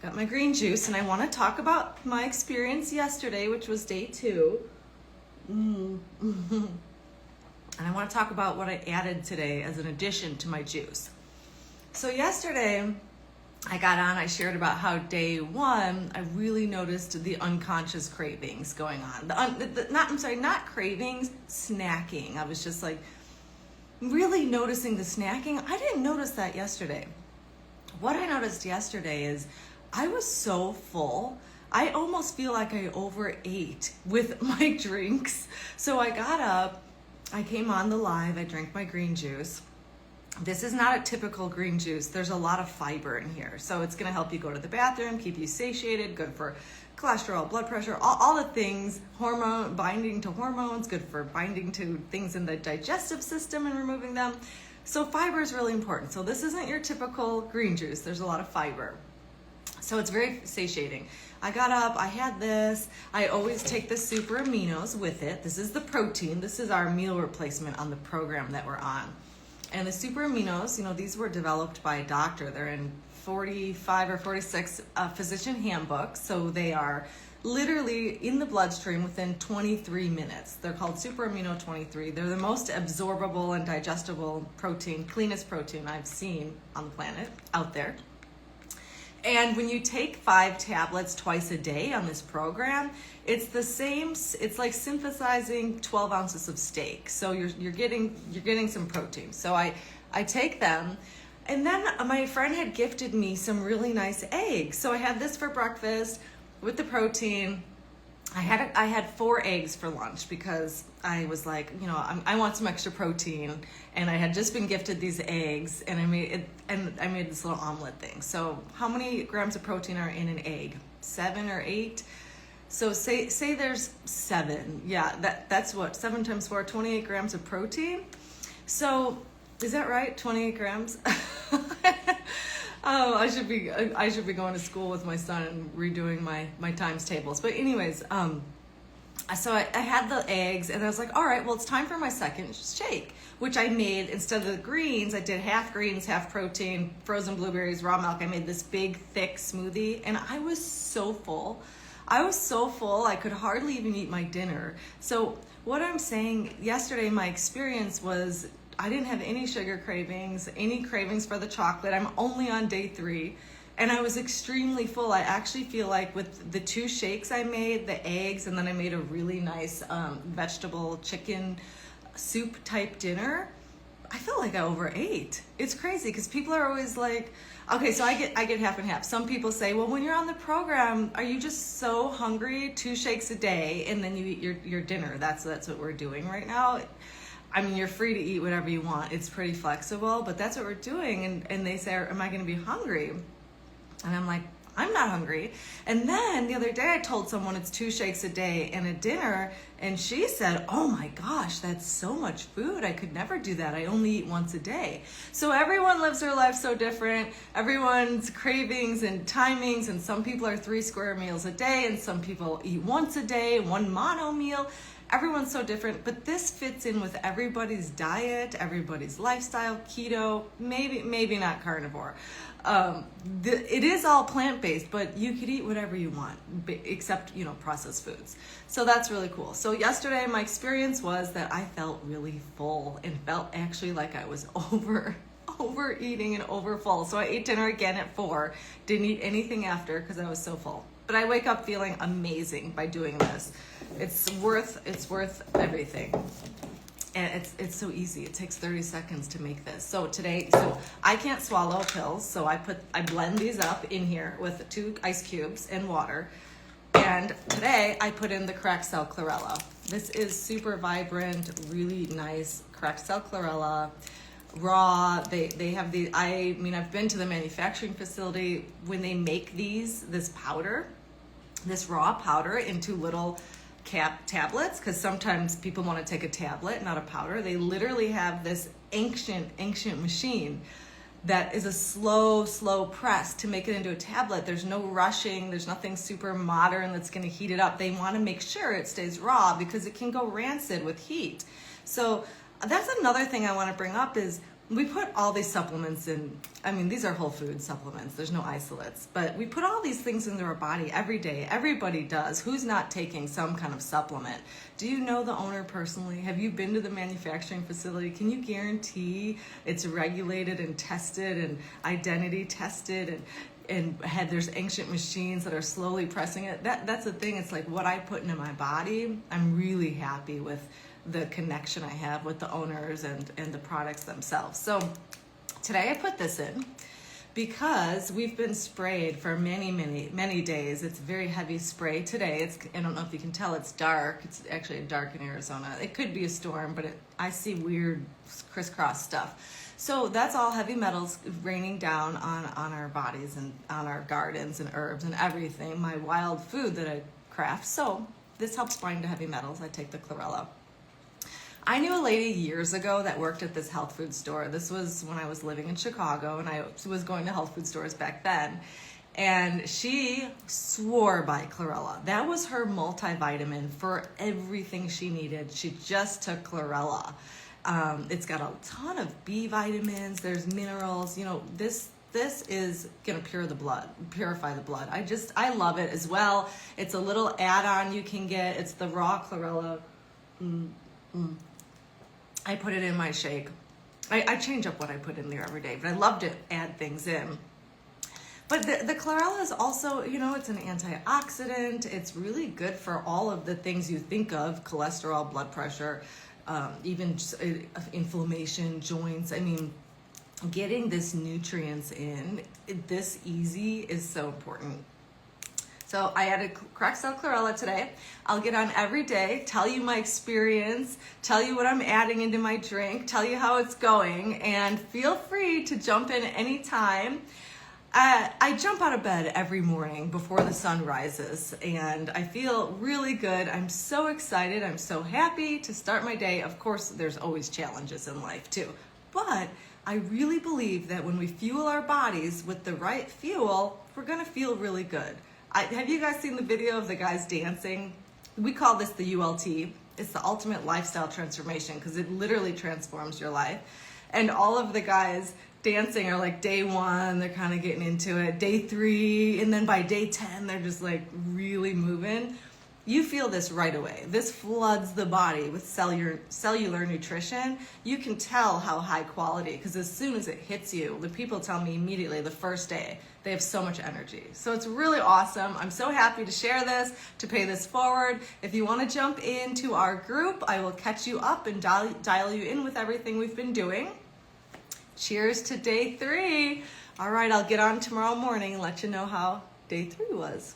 got my green juice, and I want to talk about my experience yesterday, which was day 2. And I want to talk about what I added today as an addition to my juice. So yesterday, I got on, I shared about how day 1, I really noticed the unconscious cravings going on. Not cravings, snacking. I was just like really noticing the snacking. I didn't notice that yesterday. What I noticed yesterday is I was so full. I almost feel like I overate with my drinks. So I got up, I came on the live, I drank my green juice. This is not a typical green juice. There's a lot of fiber in here. So it's gonna help you go to the bathroom, keep you satiated, good for cholesterol, blood pressure, all the things, binding to hormones, good for binding to things in the digestive system and removing them. So fiber is really important. So this isn't your typical green juice. There's a lot of fiber. So it's very satiating. I got up, I had this. I always take the super aminos with it. This is the protein. This is our meal replacement on the program that we're on. And the super aminos, these were developed by a doctor. They're in 45 or 46 physician handbooks. So they are literally in the bloodstream within 23 minutes. They're called super amino 23. They're the most absorbable and digestible protein, cleanest protein I've seen on the planet out there. And when you take 5 tablets twice a day on this program, it's the same. It's like synthesizing 12 ounces of steak. So you're getting some protein. So I take them, and then my friend had gifted me some really nice eggs. So I had this for breakfast with the protein. I had 4 eggs for lunch because I was like, I want some extra protein, and I had just been gifted these eggs, and I made this little omelet thing. So how many grams of protein are in an egg? 7 or 8? So say there's 7. Yeah, that's what 7 times 4, 28 grams of protein. So is that right? 28 grams. Oh, I should be going to school with my son and redoing my times tables. But anyways, so I had the eggs, and I was like, all right, well, it's time for my second shake, which I made instead of the greens. I did half greens, half protein, frozen blueberries, raw milk. I made this big, thick smoothie, and I was so full. I could hardly even eat my dinner. So what I'm saying, yesterday my experience was I didn't have any sugar cravings, any cravings for the chocolate. I'm only on day 3, and I was extremely full. I actually feel like with the 2 shakes I made, the eggs, and then I made a really nice vegetable chicken soup type dinner, I felt like I overate. It's crazy because people are always like, okay, so I get half and half. Some people say, well, when you're on the program, are you just so hungry, 2 shakes a day, and then you eat your dinner? That's what we're doing right now. I mean, you're free to eat whatever you want. It's pretty flexible, but that's what we're doing. And they say, am I going to be hungry? And I'm like, I'm not hungry. And then the other day I told someone it's 2 shakes a day and a dinner, and she said, oh my gosh, that's so much food. I could never do that. I only eat once a day. So everyone lives their life so different. Everyone's cravings and timings, and some people are 3 square meals a day, and some people eat once a day, 1 mono meal. Everyone's so different, but this fits in with everybody's diet, everybody's lifestyle, keto, maybe not carnivore. It is all plant-based, but you could eat whatever you want, except, processed foods. So that's really cool. So yesterday, my experience was that I felt really full and felt actually like I was overeating and overfull. So I ate dinner again at 4, didn't eat anything after because I was so full. But I wake up feeling amazing by doing this. It's worth everything. And it's so easy. It takes 30 seconds to make this. So I can't swallow pills, so I blend these up in here with 2 ice cubes and water. And today I put in the cracked cell chlorella. This is super vibrant, really nice cracked cell chlorella. Raw, they have the, I've been to the manufacturing facility when they make this powder, this raw powder into little tablets, because sometimes people want to take a tablet, not a powder. They literally have this ancient machine that is a slow press to make it into a tablet. There's no rushing. There's nothing super modern that's going to heat it up. They want to make sure it stays raw because it can go rancid with heat. So that's another thing I want to bring up is we put all these supplements in. I mean, these are whole food supplements. There's no isolates, but we put all these things into our body every day. Everybody does. Who's not taking some kind of supplement? Do you know the owner personally? Have you been to the manufacturing facility? Can you guarantee it's regulated and tested and identity tested and there's ancient machines that are slowly pressing it? That's the thing. It's like what I put into my body, I'm really happy with the connection I have with the owners and the products themselves. So today I put this in because we've been sprayed for many days. It's very heavy spray today. I don't know if you can tell, it's dark. It's actually dark in Arizona. It could be a storm, but I see weird crisscross stuff. So that's all heavy metals raining down on our bodies and on our gardens and herbs and everything, my wild food that I craft. So this helps bind to heavy metals. I take the chlorella. I knew a lady years ago that worked at this health food store. This was when I was living in Chicago, and I was going to health food stores back then. And she swore by chlorella. That was her multivitamin for everything she needed. She just took chlorella. It's got a ton of B vitamins. There's minerals. You know, this is gonna purify the blood. I love it as well. It's a little add-on you can get. It's the raw chlorella. I put it in my shake. I change up what I put in there every day, but I love to add things in. But the chlorella is also, you know, it's an antioxidant. It's really good for all of the things you think of: cholesterol, blood pressure, even just, inflammation, joints. I mean, getting this nutrients in this easy is so important. So I added cracked cell chlorella today. I'll get on every day, tell you my experience, tell you what I'm adding into my drink, tell you how it's going, and feel free to jump in anytime. I jump out of bed every morning before the sun rises, and I feel really good. I'm so excited. I'm so happy to start my day. Of course, there's always challenges in life too, but I really believe that when we fuel our bodies with the right fuel, we're gonna feel really good. Have you guys seen the video of the guys dancing? We call this the ULT. It's the ultimate lifestyle transformation because it literally transforms your life. And all of the guys dancing are like day 1, they're kind of getting into it. Day 3, and then by day 10, they're just like really moving. You feel this right away. This floods the body with cellular nutrition. You can tell how high quality, because as soon as it hits you, the people tell me immediately the first day, they have so much energy. So it's really awesome. I'm so happy to share this, to pay this forward. If you want to jump into our group, I will catch you up and dial you in with everything we've been doing. Cheers to day 3. All right, I'll get on tomorrow morning and let you know how day 3 was.